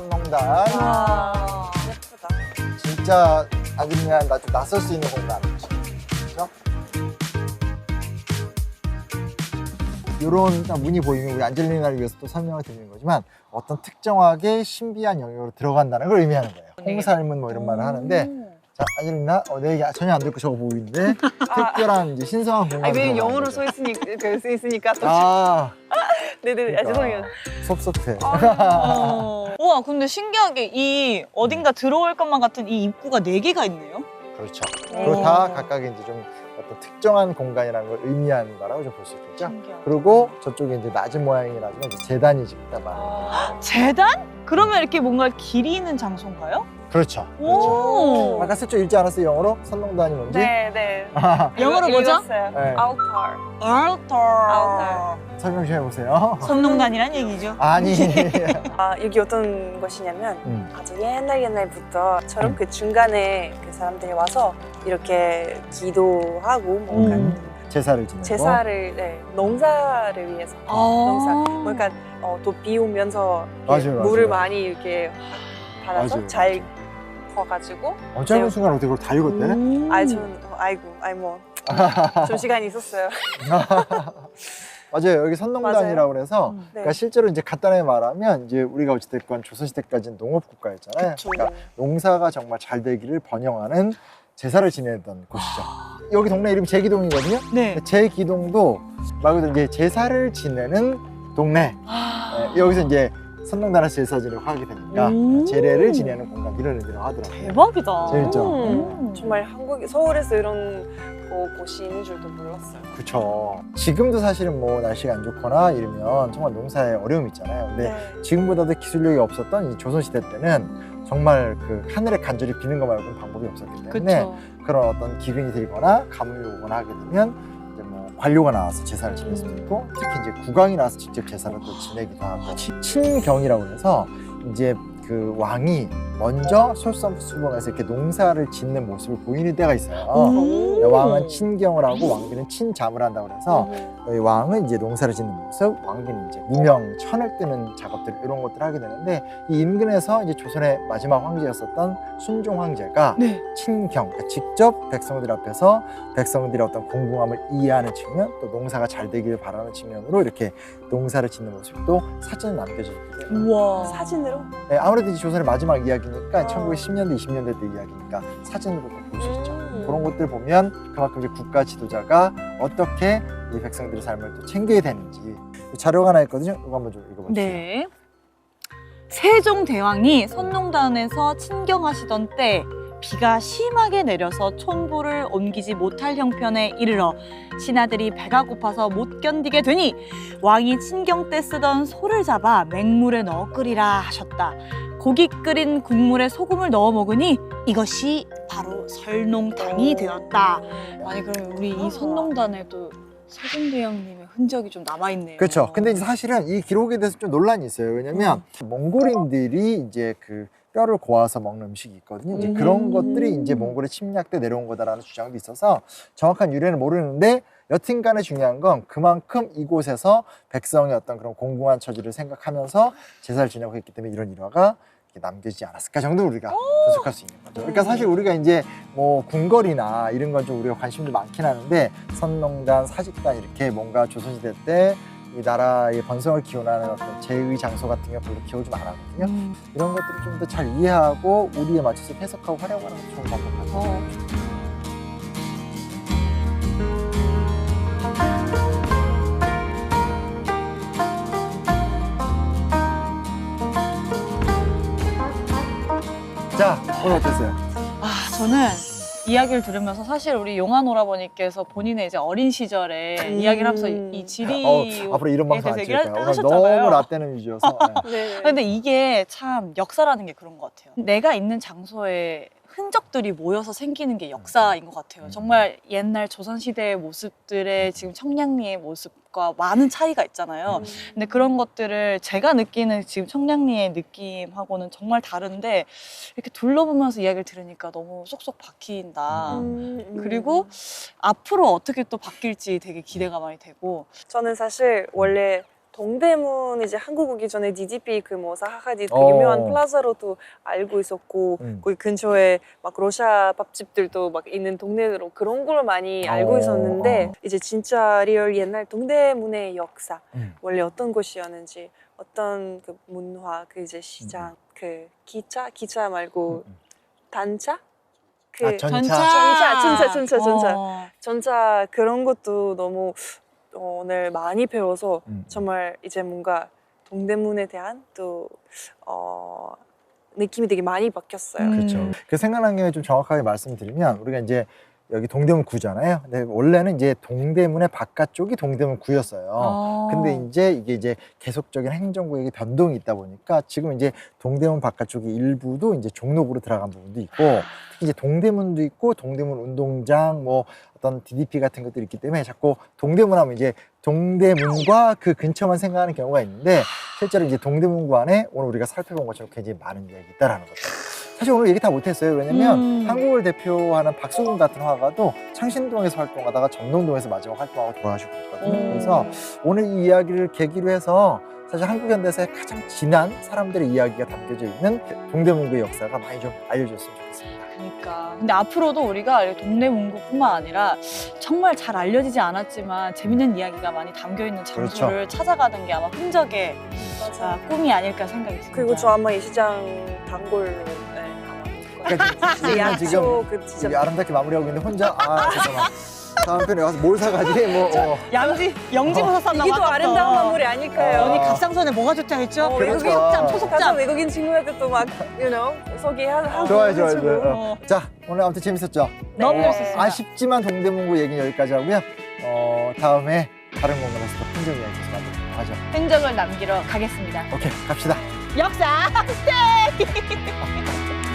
선농단. 와, 예쁘다. 진짜 아주 그냥 좀 낯설 수 있는 공간이죠. 그렇죠? 이런 문이 보이면 우리 안젤리나를 위해서 또 설명을 드리는 거지만 어떤 특정하게 신비한 영역으로 들어간다는 걸 의미하는 거예요. 홍살문 뭐 이런 말을 하는데 자, 안젤리나, 내 얘기 전혀 안 듣고 저거 보고 있는데 특별한 이제 신성한 공간에 왜 들어가는 영어로 거죠. 써 있으니까 또. 아, 네네, 그러니까. 죄송해요. 섭섭해. 우와, 근데 신기하게 이 어딘가 들어올 것만 같은 이 입구가 4개가 있네요. 그렇죠. 그리고 다 각각의 이제 좀 어떤 특정한 공간이라는 걸 의미하는 거라고 좀 볼 수 있겠죠. 신기하다. 그리고 저쪽에 이제 낮은 모양이라지만 이제 재단이 지금 있단 말이에요. 재단? 그러면 이렇게 뭔가 길이 있는 장소인가요? 그렇죠. 그렇죠. 오. 아까 슬쩍 읽지 않았어요, 영어로? 선농단이 뭔지? 네, 네. 영어로 뭐죠? 읽었어요. 네. Altar. 알터. 설명 좀 해보세요. 선농단이란 얘기죠. 아니. 여기 어떤 곳이냐면 아주 옛날부터처럼 음. 그 중간에 그 사람들이 와서 이렇게 기도하고 뭔가 제사를 지내고. 제사를, 네, 농사를 위해서. 농사. 그러니까 또 비 오면서 이렇게 맞아요, 물을 맞아요. 많이 이렇게 받아서 맞아요, 잘 커가지고. 어쩌면 순간 어떻게 그걸 다 읽었대? 저는 뭐 좀 시간이 있었어요. 맞아요. 여기 선농단이라고 그래서 네. 그러니까 실제로 이제 간단하게 말하면 이제 우리가 어찌됐건 조선시대까지는 농업국가였잖아요. 그쵸. 그러니까 농사가 정말 잘 되기를 번영하는 제사를 지내던 곳이죠. 여기 동네 이름이 제기동이거든요. 네. 제기동도 말 그대로 이제 제사를 지내는 동네. 네, 여기서 이제 선농단에서 제사 지내고 하게 되니까 제례를 지내는 공간 이런 의미로 하더라고요. 대박이다. 재밌죠? 정말 서울에서 이런 곳이 있는 줄도 몰랐어요. 그렇죠. 지금도 사실은 뭐 날씨가 안 좋거나 이러면 정말 농사에 어려움이 있잖아요. 근데 네. 지금보다도 기술력이 없었던 이 조선시대 때는 정말 그 하늘에 간절히 비는 거 말고는 방법이 없었기 때문에 그렇죠. 그런 어떤 기근이 들거나 가뭄이 오거나 하게 되면 이제 뭐 관료가 나와서 제사를 지낼 수도 있고 특히 이제 국왕이 나와서 직접 제사를 또 지내기도 하고 친경이라고 해서 이제 그 왕이 먼저 솔선수범해서 이렇게 농사를 짓는 모습을 보이는 때가 있어요. 왕은 친경을 하고 왕비는 친잠을 한다고 그래서 이 왕은 이제 농사를 짓는 모습, 왕비는 이제 무명, 천을 뜨는 작업들 이런 것들을 하게 되는데 이 인근에서 이제 조선의 마지막 황제였었던 순종 황제가 네. 친경, 그러니까 직접 백성들 앞에서 백성들의 어떤 공공함을 이해하는 측면, 또 농사가 잘 되기를 바라는 측면으로 이렇게 농사를 짓는 모습도 사진에 남겨져 있기 때문에 우와. 사진으로? 네, 아무래도 이제 조선의 마지막 이야기니까 1910년대, 20년대 때 이야기니까 사진으로 볼 수 있죠. 그런 것들 보면 그만큼 이제 국가 지도자가 어떻게 이 백성들의 삶을 또 챙겨야 되는지 자료가 하나 있거든요. 이거 한번 좀 읽어보세요. 네. 세종대왕이 선농단에서 친경하시던 때 비가 심하게 내려서 촌부를 옮기지 못할 형편에 이르러 신하들이 배가 고파서 못 견디게 되니 왕이 친경 때 쓰던 소를 잡아 맹물에 넣어 끓이라 하셨다. 고기 끓인 국물에 소금을 넣어 먹으니 이것이 바로 설농탕이 되었다. 아니 그럼 우리 이 선농단에도 세종대왕님의 흔적이 좀 남아있네요. 그렇죠. 근데 이제 사실은 이 기록에 대해서 좀 논란이 있어요. 왜냐면 몽골인들이 이제 그 뼈를 고아서 먹는 음식이 있거든요. 이제 그런 것들이 이제 몽골의 침략 때 내려온 거다라는 주장도 있어서 정확한 유래는 모르는데 여튼간에 중요한 건 그만큼 이곳에서 백성의 어떤 그런 공공한 처지를 생각하면서 제사를 지내고 했기 때문에 이런 일화가 남겨지지 않았을까 정도로 우리가 추측할 수 있는 거죠. 그러니까 사실 우리가 이제 뭐 궁궐이나 이런 건 좀 우리가 관심도 많긴 하는데 선농단, 사직단 이렇게 뭔가 조선시대 때 이 나라의 번성을 기원하는 어떤 제의 장소 같은 게 별로 기억을 좀 안 하거든요. 이런 것들을 좀 더 잘 이해하고 우리에 맞춰서 해석하고 활용하는 것도 좋은 방법 같아요. 자, 오늘 어땠어요? 저는 이야기를 들으면서 사실 우리 용한 오라버니께서 본인의 이제 어린 시절에 이야기를 하면서 이 지리 앞으로 이런 방송 안 대해서 찍을 거야. 오늘 하셨잖아요. 너무 라떼는 위주여서. 네. 네. 근데 이게 참 역사라는 게 그런 것 같아요. 내가 있는 장소에 흔적들이 모여서 생기는 게 역사인 것 같아요. 정말 옛날 조선시대의 모습들의 지금 청량리의 모습과 많은 차이가 있잖아요. 근데 그런 것들을 제가 느끼는 지금 청량리의 느낌하고는 정말 다른데 이렇게 둘러보면서 이야기를 들으니까 너무 쏙쏙 박힌다. 그리고 앞으로 어떻게 또 바뀔지 되게 기대가 많이 되고. 저는 사실 원래 동대문 이제 한국 오기 전에 DDP 그 뭐 사하디 그 어. 유명한 플라자로도 알고 있었고 거기 근처에 막 러시아 밥집들도 막 있는 동네로 그런 걸 많이 알고 있었는데 이제 진짜 리얼 옛날 동대문의 역사 원래 어떤 곳이었는지 어떤 그 문화 그 이제 시장 그 기차 말고 단차 그 아, 전차. 전차 그런 것도 너무 오늘 많이 배워서 정말 이제 뭔가 동대문에 대한 또 느낌이 되게 많이 바뀌었어요. 그렇죠. 그 생각난 김에 좀 정확하게 말씀드리면 우리가 이제 여기 동대문 구잖아요. 근데 원래는 이제 동대문의 바깥쪽이 동대문 구였어요. 근데 이게 이제 계속적인 행정구역의 변동이 있다 보니까 지금 이제 동대문 바깥쪽의 일부도 이제 종로구로 들어간 부분도 있고 특히 이제 동대문도 있고 동대문 운동장 뭐 어떤 DDP 같은 것들이 있기 때문에 자꾸 동대문 하면 이제 동대문과 그 근처만 생각하는 경우가 있는데 실제로 이제 동대문구 안에 오늘 우리가 살펴본 것처럼 굉장히 많은 이야기가 있다라는 거죠. 사실 오늘 얘기 다 못했어요. 왜냐면 한국을 대표하는 박수근 같은 화가도 창신동에서 활동하다가 전동동에서 마지막 활동하고 돌아가시고 있거든요. 그래서 오늘 이 이야기를 계기로 해서 사실 한국 현대사의 가장 진한 사람들의 이야기가 담겨져 있는 동대문구의 역사가 많이 좀 알려졌으면 좋겠습니다. 그러니까. 근데 앞으로도 우리가 동대문구뿐만 아니라 정말 잘 알려지지 않았지만 재밌는 이야기가 많이 담겨 있는 장소를 찾아가는 게 아마 흔적의 꿈이 아닐까 생각이 듭니다. 그리고 저 아마 이 시장 단골로 그러니까 지금 그 진짜 우리 아름답게 마무리하고 있는데 혼자 잠깐만 다음 편에 와서 뭘 사가지 뭐 영지버섯 샀나 이게 더 아름다운 마무리 아닐까요? 언니 갑상선에 뭐가 좋다 했죠? 그렇죠. 초속장, 가서 초속장. 외국인 친구한테 또 막 소개하고 좋아요. 해주고. 자 오늘 아무튼 재밌었죠? 너무 재밌었습니다. 아쉽지만 동대문구 얘기는 여기까지 하고요. 다음에 다른 공간에서 또 흔적 이야기 나도록 하죠. 흔적을 남기러 가겠습니다. 오케이 갑시다. 역사 스테이!